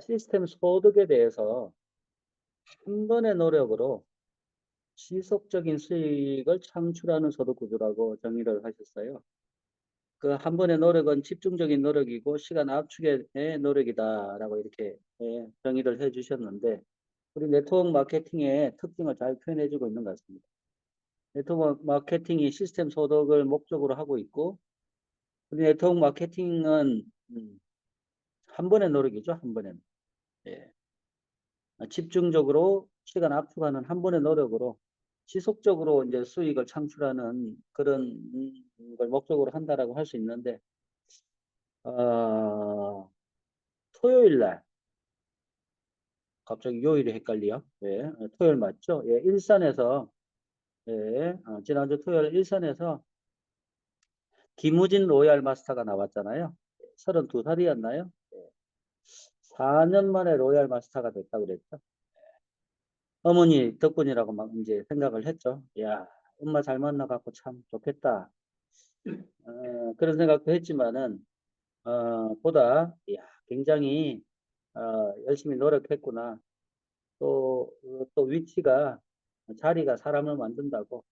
시스템 소득에 대해서 한 번의 노력으로 지속적인 수익을 창출하는 소득 구조라고 정의를 하셨어요. 그 한 번의 노력은 집중적인 노력이고 시간 압축의 노력이다라고 이렇게 정의를 해주셨는데 우리 네트워크 마케팅의 특징을 잘 표현해주고 있는 것 같습니다. 네트워크 마케팅이 시스템 소득을 목적으로 하고 있고 우리 네트워크 마케팅은 한 번의 노력이죠. 한 번의 노력. 예. 집중적으로 시간 압축하는 한 번의 노력으로 지속적으로 이제 수익을 창출하는 그런 걸 목적으로 한다라고 할 수 있는데 토요일 날 갑자기 요일이 헷갈려. 예, 토요일 맞죠? 예, 일산에서 예, 지난주 토요일 일산에서 김우진 로얄 마스터가 나왔잖아요. 32살이었나요? 4년 만에 로얄 마스터가 됐다고 그랬죠. 어머니 덕분이라고 막 이제 생각을 했죠. 야, 엄마 잘 만나갖고 참 좋겠다. 그런 생각도 했지만은, 보다, 야, 굉장히, 열심히 노력했구나. 또 위치가, 자리가 사람을 만든다고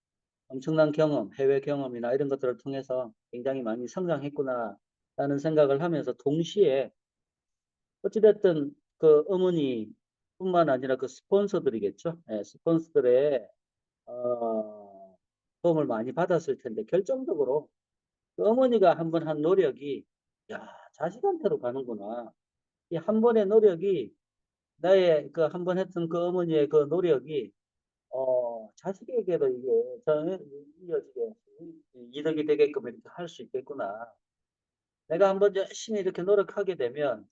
엄청난 경험, 해외 경험이나 이런 것들을 통해서 굉장히 많이 성장했구나. 라는 생각을 하면서 동시에 어찌됐든 그 어머니뿐만 아니라 그 스폰서들이겠죠. 예, 스폰서들의 도움을 많이 받았을 텐데 결정적으로 그 어머니가 한 번 한 노력이 야 자식한테로 가는구나. 이 한 번의 노력이 나의 그 한 번 했던 그 어머니의 그 노력이 자식에게도 이게 이어지게 이득이 되게끔 이렇게 할 수 있겠구나. 내가 한번 열심히 이렇게 노력하게 되면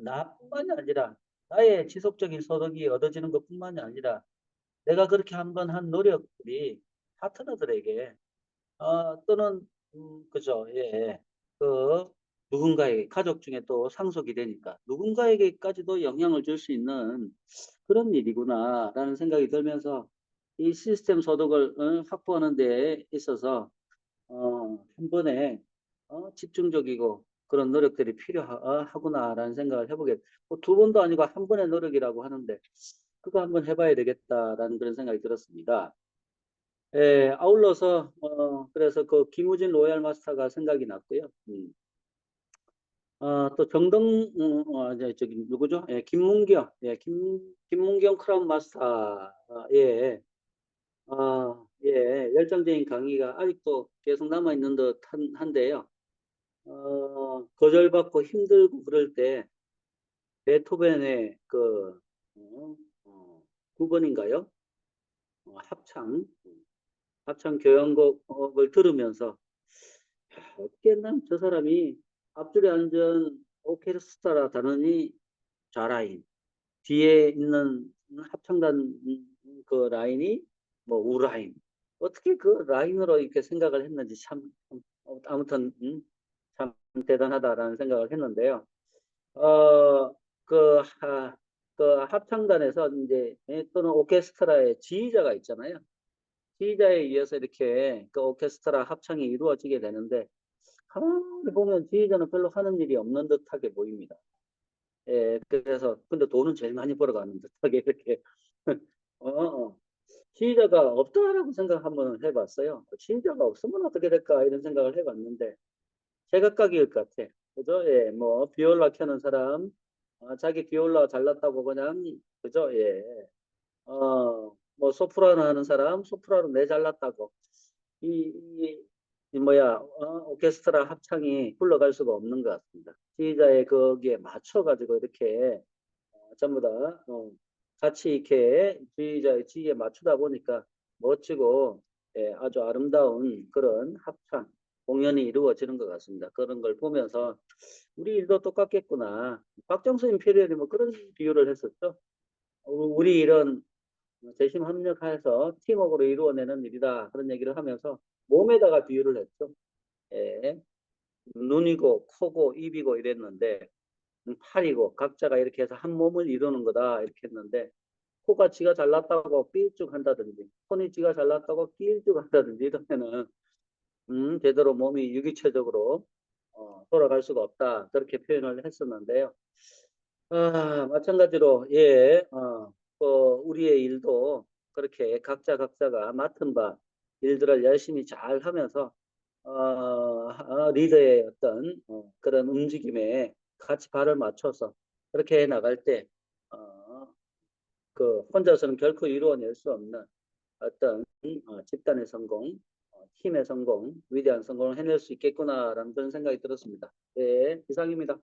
나뿐만이 아니라 나의 지속적인 소득이 얻어지는 것뿐만이 아니라 내가 그렇게 한번 한 노력들이 파트너들에게 또는 그죠 예. 그 누군가에게 가족 중에 또 상속이 되니까 누군가에게까지도 영향을 줄 수 있는 그런 일이구나라는 생각이 들면서 이 시스템 소득을 확보하는 데 있어서 한 번에 집중적이고 그런 노력들이 필요하구나라는 생각을 해보게 두 번도 아니고 한 번의 노력이라고 하는데 그거 한번 해봐야 되겠다라는 그런 생각이 들었습니다. 예, 아울러서 그래서 그 김우진 로얄 마스터가 생각이 났고요. 또 정동 저기 누구죠? 예, 김문경 김문경 크라운 마스터 예, 예, 열정적인 강의가 아직도 계속 남아 있는 듯 한데요. 거절받고 힘들고 그럴 때 베토벤의 그 9번인가요? 합창 교향곡을 들으면서 어떻게 난 저 사람이 앞줄에 앉은 오케스트라 단원이 좌라인 뒤에 있는 합창단 그 라인이 뭐 우라인 어떻게 그 라인으로 이렇게 생각을 했는지 참 아무튼 참 대단하다라는 생각을 했는데요. 어, 그, 그 합창단에서 이제 또는 오케스트라의 지휘자가 있잖아요. 지휘자에 의해서 이렇게 그 오케스트라 합창이 이루어지게 되는데 가만히 보면 지휘자는 별로 하는 일이 없는 듯하게 보입니다. 예, 그래서 근데 돈은 제일 많이 벌어가는 듯하게 이렇게 지휘자가 없다라고 생각 한번 해봤어요. 지휘자가 없으면 어떻게 될까 이런 생각을 해봤는데 제각각일 것 같아. 그죠? 예, 뭐 비올라 켜는 사람 자기 비올라 잘났다고 그냥 그죠? 예. 뭐 소프라노 하는 사람 소프라노 내 잘났다고 이 뭐야 오케스트라 합창이 굴러갈 수가 없는 것 같습니다. 지휘자의 거기에 맞춰가지고 이렇게 전부 다 같이 이렇게 지휘자의 지휘에 맞추다 보니까 멋지고 예, 아주 아름다운 그런 합창 공연이 이루어지는 것 같습니다. 그런 걸 보면서 우리 일도 똑같겠구나. 박정수 임페리얼이 뭐 그런 비유를 했었죠. 우리 일은 재심 협력해서 팀워크로 이루어내는 일이다. 그런 얘기를 하면서 몸에다가 비유를 했죠. 예. 눈이고 코고 입이고 이랬는데 팔이고 각자가 이렇게 해서 한 몸을 이루는 거다 이렇게 했는데 코가 쥐가 잘났다고 삐쭉 한다든지, 손이 쥐가 잘났다고 낄쭉 한다든지 이러면은 제대로 몸이 유기체적으로 돌아갈 수가 없다. 그렇게 표현을 했었는데요. 마찬가지로 예, 우리의 일도 그렇게 각자가 맡은 바 일들을 열심히 잘 하면서 리더의 어떤 그런 움직임에 같이 발을 맞춰서 그렇게 해 나갈 때 그 혼자서는 결코 이루어낼 수 없는 어떤 집단의 성공, 팀의 성공, 위대한 성공을 해낼 수 있겠구나라는 그런 생각이 들었습니다. 네, 이상입니다.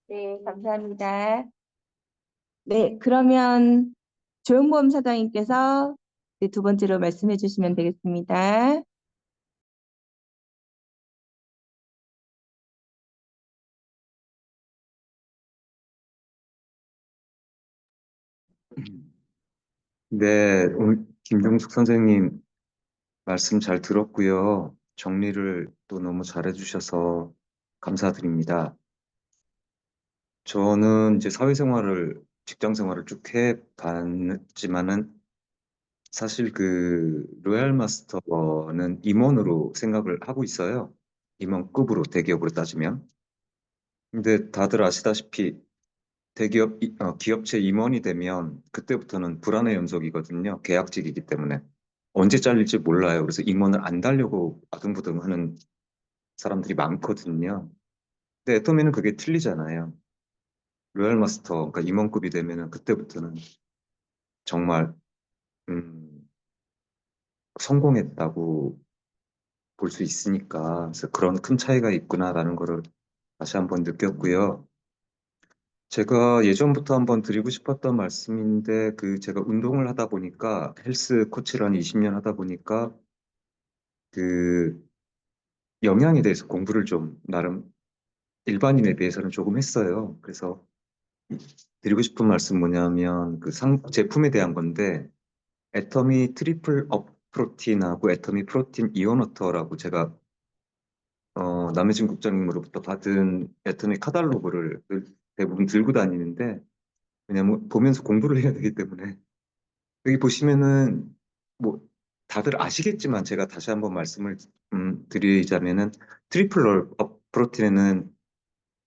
네, 감사합니다. 네, 그러면 조용범 사장님께서 이제 두 번째로 말씀해 주시면 되겠습니다. 네, 오늘 김종숙 선생님 말씀 잘 들었고요. 정리를 또 너무 잘해주셔서 감사드립니다. 저는 이제 사회생활을, 직장생활을 쭉 해봤지만은 사실 그 로얄 마스터는 임원으로 생각을 하고 있어요. 임원급으로 대기업으로 따지면. 근데 다들 아시다시피 기업체 임원이 되면 그때부터는 불안의 연속이거든요. 계약직이기 때문에. 언제 잘릴지 몰라요. 그래서 임원을 안 달려고 아둥바둥 하는 사람들이 많거든요. 근데 애터미는 그게 틀리잖아요. 로얄 마스터, 그러니까 임원급이 되면은 그때부터는 정말 음, 성공했다고 볼 수 있으니까 그래서 그런 큰 차이가 있구나라는 거를 다시 한번 느꼈고요. 제가 예전부터 한번 드리고 싶었던 말씀인데 그 제가 운동을 하다 보니까 헬스 코치를 한 20년 하다 보니까 그 영양에 대해서 공부를 좀 나름 일반인에 비해서는 조금 했어요. 그래서 드리고 싶은 말씀 뭐냐면 그 제품에 대한 건데 애터미 트리플 업 프로틴하고 애터미 프로틴 이온워터라고 제가 남해진 국장님으로부터 받은 애터미 카탈로그를 대부분 들고 다니는데 왜냐면 보면서 공부를 해야 되기 때문에 여기 보시면은 뭐 다들 아시겠지만 제가 다시 한번 말씀을 드리자면은 트리플 업 프로틴에는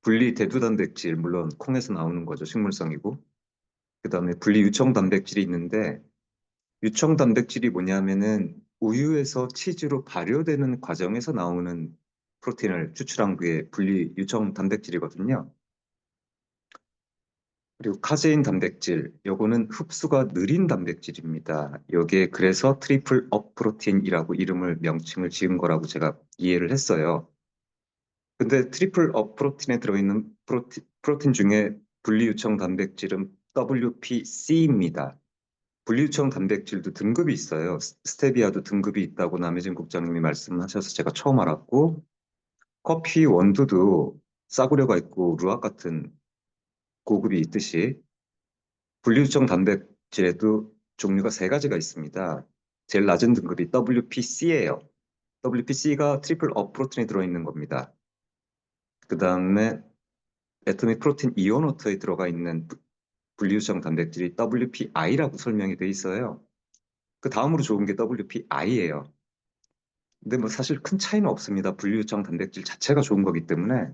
분리 대두 단백질 물론 콩에서 나오는 거죠 식물성이고 그다음에 분리 유청 단백질이 있는데 유청 단백질이 뭐냐면은 우유에서 치즈로 발효되는 과정에서 나오는 프로틴을 추출한 게 분리 유청 단백질이거든요. 그리고 카제인 단백질, 요거는 흡수가 느린 단백질입니다. 여기에 그래서 트리플 업 프로틴이라고 이름을 명칭을 지은 거라고 제가 이해를 했어요. 근데 트리플 업 프로틴에 들어있는 프로틴 중에 분리유청 단백질은 WPC입니다. 분리유청 단백질도 등급이 있어요. 스테비아도 등급이 있다고 남해진 국장님이 말씀하셔서 제가 처음 알았고, 커피 원두도 싸구려가 있고 루악 같은 고급이 있듯이 분리유청 단백질에도 종류가 세 가지가 있습니다. 제일 낮은 등급이 WPC예요. WPC가 트리플 업 프로틴에 들어있는 겁니다. 그 다음에 애터미 프로틴 이온워터에 들어가 있는 분리유청 단백질이 WPI라고 설명이 돼 있어요. 그 다음으로 좋은 게 WPI예요. 근데 뭐 사실 큰 차이는 없습니다. 분리유청 단백질 자체가 좋은 거기 때문에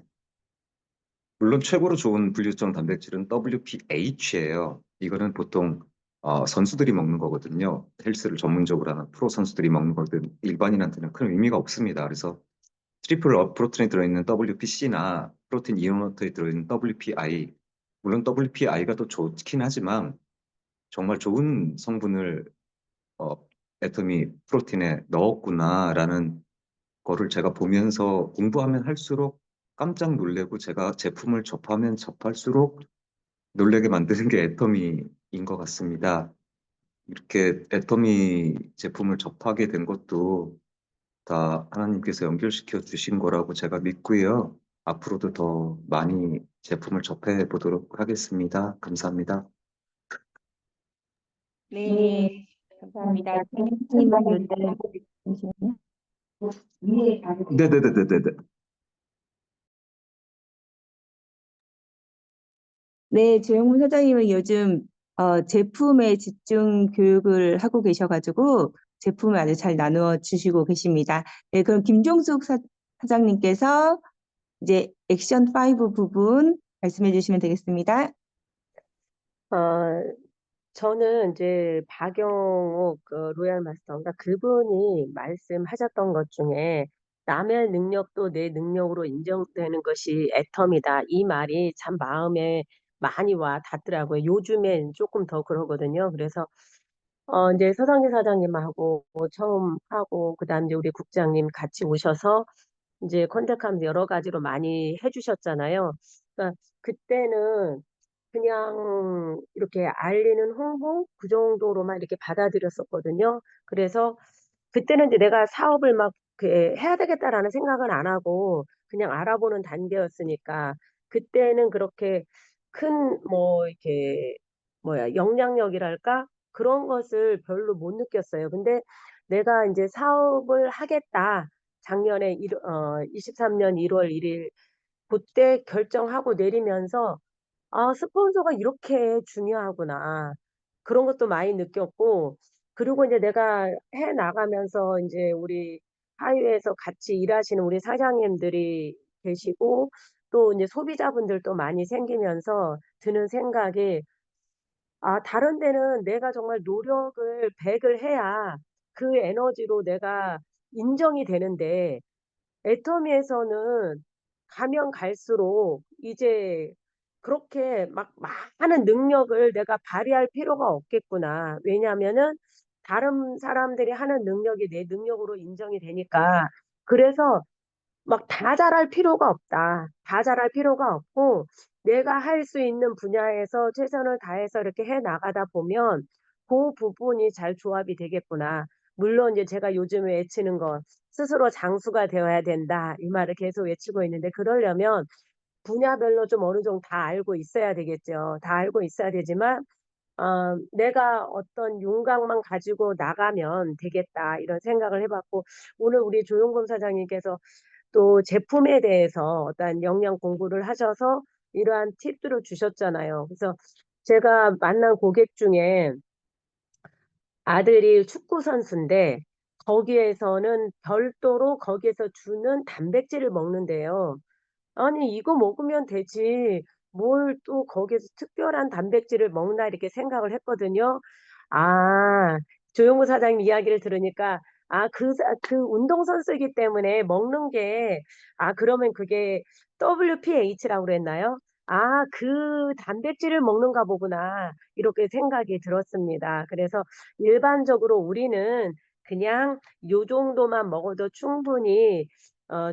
물론 최고로 좋은 분리유청 단백질은 WPH예요. 이거는 보통 선수들이 먹는 거거든요. 헬스를 전문적으로 하는 프로 선수들이 먹는 거든 일반인한테는 큰 의미가 없습니다. 그래서 트리플 업 프로틴에 들어있는 WPC나 프로틴 이온워터에 들어있는 WPI 물론 WPI가 더 좋긴 하지만 정말 좋은 성분을 어, 애터미 프로틴에 넣었구나라는 거를 제가 보면서 공부하면 할수록 깜짝 놀래고 제가 제품을 접하면 접할수록 놀래게 만드는 게 애터미인 것 같습니다. 이렇게 애터미 제품을 접하게 된 것도 다 하나님께서 연결시켜 주신 거라고 제가 믿고요. 앞으로도 더 많이 제품을 접해 보도록 하겠습니다. 감사합니다. 네, 감사합니다. 선생님은 요즘 잠시만요. 네네네네네. 네, 조영문 사장님은 요즘 제품에 집중 교육을 하고 계셔가지고 제품을 아주 잘 나누어 주시고 계십니다. 네, 그럼 김종숙 사장님께서 이제 액션 5 부분 말씀해 주시면 되겠습니다. 어, 저는 이제 박영옥 로얄 마스터, 그러니까 그분이 말씀하셨던 것 중에 남의 능력도 내 능력으로 인정되는 것이 애텀이다. 이 말이 참 마음에 많이 와 닿더라고요. 요즘엔 조금 더 그러거든요. 그래서 이제 서상기 사장님하고 처음 하고 그다음 이제 우리 국장님 같이 오셔서 이제 컨택하면서 여러 가지로 많이 해주셨잖아요. 그러니까 그때는 그냥 이렇게 알리는 홍보 그 정도로만 이렇게 받아들였었거든요. 그래서 그때는 이제 내가 사업을 막 해야 되겠다라는 생각은 안 하고 그냥 알아보는 단계였으니까 그때는 그렇게 큰 뭐 이렇게 뭐야 영향력이랄까 그런 것을 별로 못 느꼈어요. 근데 내가 이제 사업을 하겠다. 작년에 23년 1월 1일 그때 결정하고 내리면서 아, 스폰서가 이렇게 중요하구나. 그런 것도 많이 느꼈고, 그리고 이제 내가 해 나가면서 이제 우리 하이웨이에서 같이 일하시는 우리 사장님들이 계시고, 또 이제 소비자분들도 많이 생기면서 드는 생각이, 아, 다른 데는 내가 정말 노력을 100을 해야 그 에너지로 내가 인정이 되는데, 애터미에서는 가면 갈수록 이제 그렇게 막 많은 능력을 내가 발휘할 필요가 없겠구나. 왜냐하면은 다른 사람들이 하는 능력이 내 능력으로 인정이 되니까. 그래서 막 다 잘할 필요가 없다. 다 잘할 필요가 없고 내가 할 수 있는 분야에서 최선을 다해서 이렇게 해 나가다 보면 그 부분이 잘 조합이 되겠구나. 물론 이제 제가 요즘에 외치는 건 스스로 장수가 되어야 된다. 이 말을 계속 외치고 있는데 그러려면 분야별로 좀 어느 정도 다 알고 있어야 되겠죠. 다 알고 있어야 되지만 내가 어떤 윤곽만 가지고 나가면 되겠다. 이런 생각을 해봤고 오늘 우리 조용범 사장님께서 또 제품에 대해서 어떤 역량 공부를 하셔서 이러한 팁들을 주셨잖아요. 그래서 제가 만난 고객 중에 아들이 축구 선수인데 거기에서는 별도로 거기에서 주는 단백질을 먹는데요. 아니, 이거 먹으면 되지. 뭘 또 거기에서 특별한 단백질을 먹나 이렇게 생각을 했거든요. 아, 조용구 사장님 이야기를 들으니까, 아, 그 운동선수이기 때문에 먹는 게, 아, 그러면 그게 WPH라고 그랬나요? 아, 그 단백질을 먹는가 보구나. 이렇게 생각이 들었습니다. 그래서 일반적으로 우리는 그냥 요 정도만 먹어도 충분히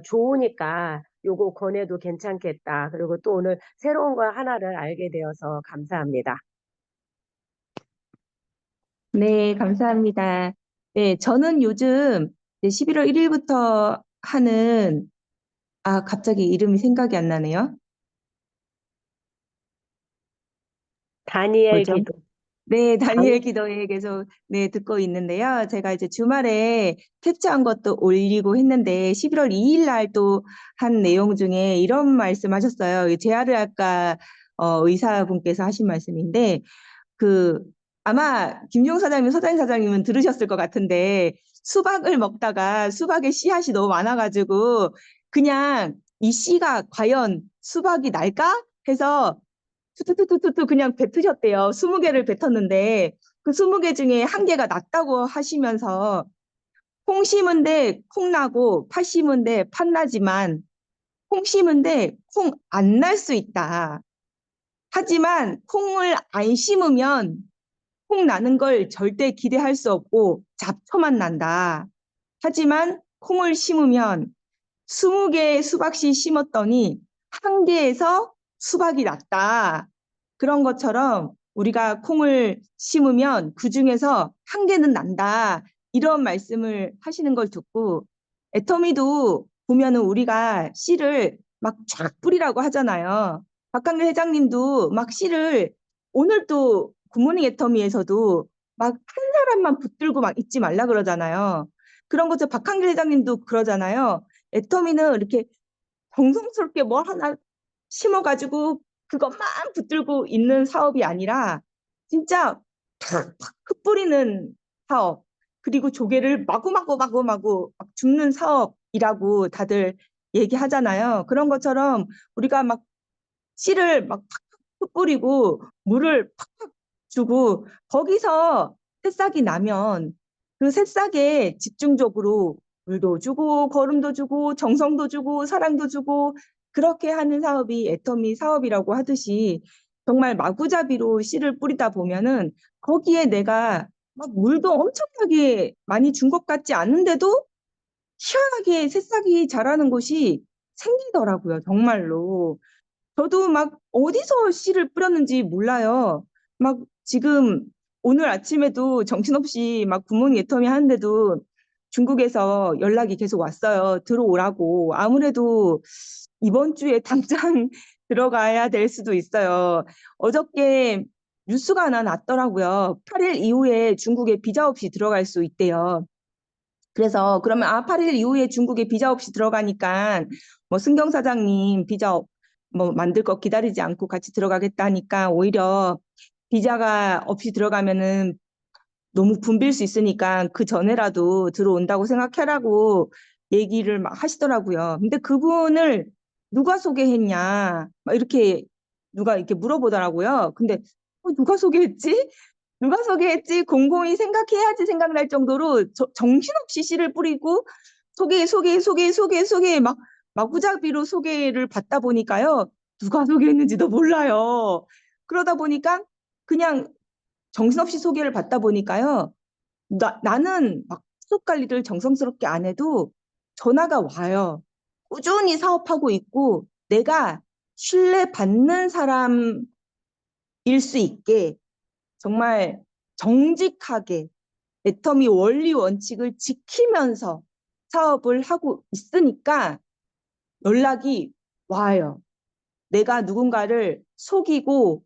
좋으니까 요거 권해도 괜찮겠다. 그리고 또 오늘 새로운 걸 하나를 알게 되어서 감사합니다. 네, 감사합니다. 네, 저는 요즘 11월 1일부터 하는, 갑자기 이름이 생각이 안 나네요. 다니엘 뭐죠? 기도. 네, 다니엘 다니, 기도회 계속 네, 듣고 있는데요. 제가 이제 주말에 캡처한 것도 올리고 했는데 11월 2일 날 또 한 내용 중에 이런 말씀하셨어요. 재활의학과 의사분께서 하신 말씀인데 그 아마 김용 사장님, 서장희 사장님은 들으셨을 것 같은데 수박을 먹다가 수박에 씨앗이 너무 많아가지고 그냥 이 씨가 과연 수박이 날까 해서 투투투투투 그냥 뱉으셨대요. 20개를 뱉었는데 그 20개 중에 한 개가 났다고 하시면서 콩 심은데 콩 나고 팥 심은데 팥 나지만 콩 심은데 콩 안 날 수 있다. 하지만 콩을 안 심으면 콩 나는 걸 절대 기대할 수 없고 잡초만 난다. 하지만 콩을 심으면 20개의 수박씨 심었더니 한 개에서 수박이 났다. 그런 것처럼 우리가 콩을 심으면 그 중에서 한 개는 난다. 이런 말씀을 하시는 걸 듣고 애터미도 보면은 우리가 씨를 막 쫙 뿌리라고 하잖아요. 박한길 회장님도 막 씨를 오늘 또 굿모닝 애터미에서도 막 한 사람만 붙들고 막 있지 말라 그러잖아요. 그런 것처럼 박한길 회장님도 그러잖아요. 애터미는 이렇게 정성스럽게 뭘 하나 심어가지고 그것만 붙들고 있는 사업이 아니라 진짜 팍팍 흩뿌리는 사업, 그리고 조개를 마구마구 막 줍는 사업이라고 다들 얘기하잖아요. 그런 것처럼 우리가 막 씨를 막 팍팍 흩뿌리고 물을 팍팍 주고 거기서 새싹이 나면 그 새싹에 집중적으로 물도 주고 거름도 주고 정성도 주고 사랑도 주고 그렇게 하는 사업이 애터미 사업이라고 하듯이 정말 마구잡이로 씨를 뿌리다 보면은 거기에 내가 막 물도 엄청나게 많이 준 것 같지 않은데도 희한하게 새싹이 자라는 곳이 생기더라고요, 정말로. 저도 막 어디서 씨를 뿌렸는지 몰라요. 막 지금 오늘 아침에도 정신없이 막 굿모닝 애터미 하는데도 중국에서 연락이 계속 왔어요. 들어오라고. 아무래도 이번 주에 당장 들어가야 될 수도 있어요. 어저께 뉴스가 하나 났더라고요. 8일 이후에 중국에 비자 없이 들어갈 수 있대요. 그래서 그러면 8일 이후에 중국에 비자 없이 들어가니까 뭐 승경 사장님 비자 뭐 만들 거 기다리지 않고 같이 들어가겠다니까 오히려 비자가 없이 들어가면은 너무 붐빌 수 있으니까 그 전에라도 들어온다고 생각하라고 얘기를 막 하시더라고요. 근데 그분을 누가 소개했냐 막 이렇게 누가 이렇게 물어보더라고요. 근데 누가 소개했지? 누가 소개했지? 곰곰이 생각해야지 생각날 정도로 정신없이 씨를 뿌리고 소개 막 마구잡이로 소개를 받다 보니까요. 누가 소개했는지도 몰라요. 그러다 보니까 그냥 정신없이 소개를 받다 보니까요. 나는 막 수속 관리를 정성스럽게 안 해도 전화가 와요. 꾸준히 사업하고 있고 내가 신뢰받는 사람일 수 있게 정말 정직하게 애터미 원리 원칙을 지키면서 사업을 하고 있으니까 연락이 와요. 내가 누군가를 속이고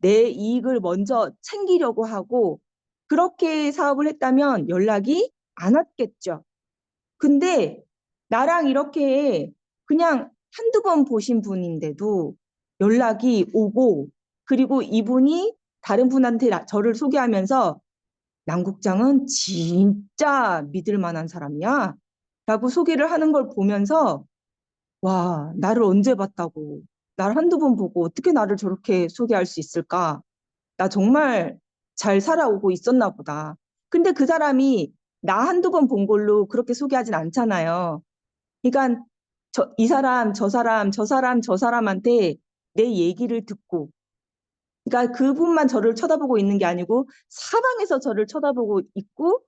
내 이익을 먼저 챙기려고 하고 그렇게 사업을 했다면 연락이 안 왔겠죠. 근데 나랑 이렇게 그냥 한두 번 보신 분인데도 연락이 오고 그리고 이분이 다른 분한테 저를 소개하면서 남국장은 진짜 믿을 만한 사람이야 라고 소개를 하는 걸 보면서 와, 나를 언제 봤다고 나를 한두 번 보고 어떻게 나를 저렇게 소개할 수 있을까? 나 정말 잘 살아오고 있었나 보다. 근데 그 사람이 나 한두 번 본 걸로 그렇게 소개하진 않잖아요. 그러니까 이 사람, 저 사람, 저 사람, 저 사람한테 내 얘기를 듣고 그러니까 그분만 저를 쳐다보고 있는 게 아니고 사방에서 저를 쳐다보고 있고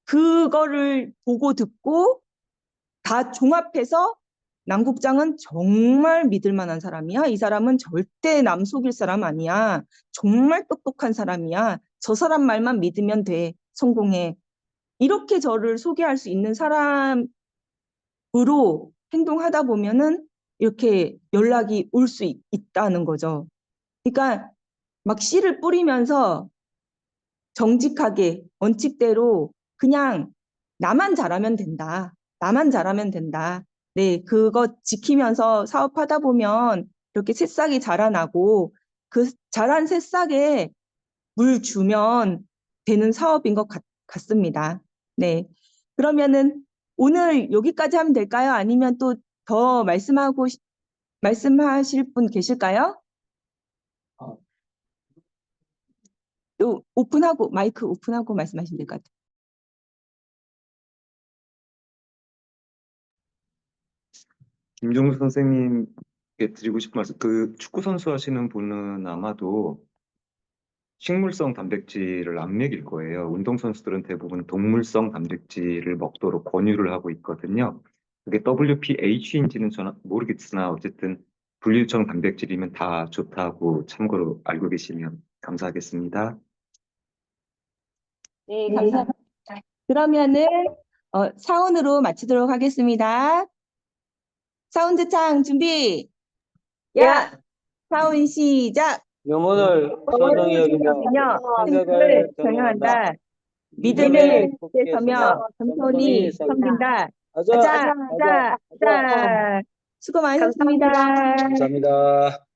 그거를 보고 듣고 다 종합해서 남국장은 정말 믿을 만한 사람이야. 이 사람은 절대 남 속일 사람 아니야. 정말 똑똑한 사람이야. 저 사람 말만 믿으면 돼. 성공해. 이렇게 저를 소개할 수 있는 사람으로 행동하다 보면은 이렇게 연락이 올 수 있다는 거죠. 그러니까 막 씨를 뿌리면서 정직하게 원칙대로 그냥 나만 잘하면 된다. 나만 잘하면 된다. 네, 그거 지키면서 사업하다 보면 이렇게 새싹이 자라나고 그 자란 새싹에 물 주면 되는 사업인 것 같습니다. 네. 그러면은 오늘 여기까지 하면 될까요? 아니면 또 더 말씀하실 분 계실까요? 마이크 오픈하고 말씀하시면 될 것 같아요. 김종수 선생님께 드리고 싶은 말씀, 그 축구 선수 하시는 분은 아마도 식물성 단백질을 안 먹일 거예요. 운동선수들은 대부분 동물성 단백질을 먹도록 권유를 하고 있거든요. 그게 WPH인지는 저는 모르겠으나 어쨌든 분리유청 단백질이면 다 좋다고 참고로 알고 계시면 감사하겠습니다. 네, 감사합니다. 그러면은 사운드로 마치도록 하겠습니다. 사운드 창 준비. 야, 사운 시작. 영혼을 소중히 여기며 생명을 경영한다. 믿음을 굳게 서며 겸손히 섬긴다. 가자. 자, 수고 많으셨습니다. 감사합니다.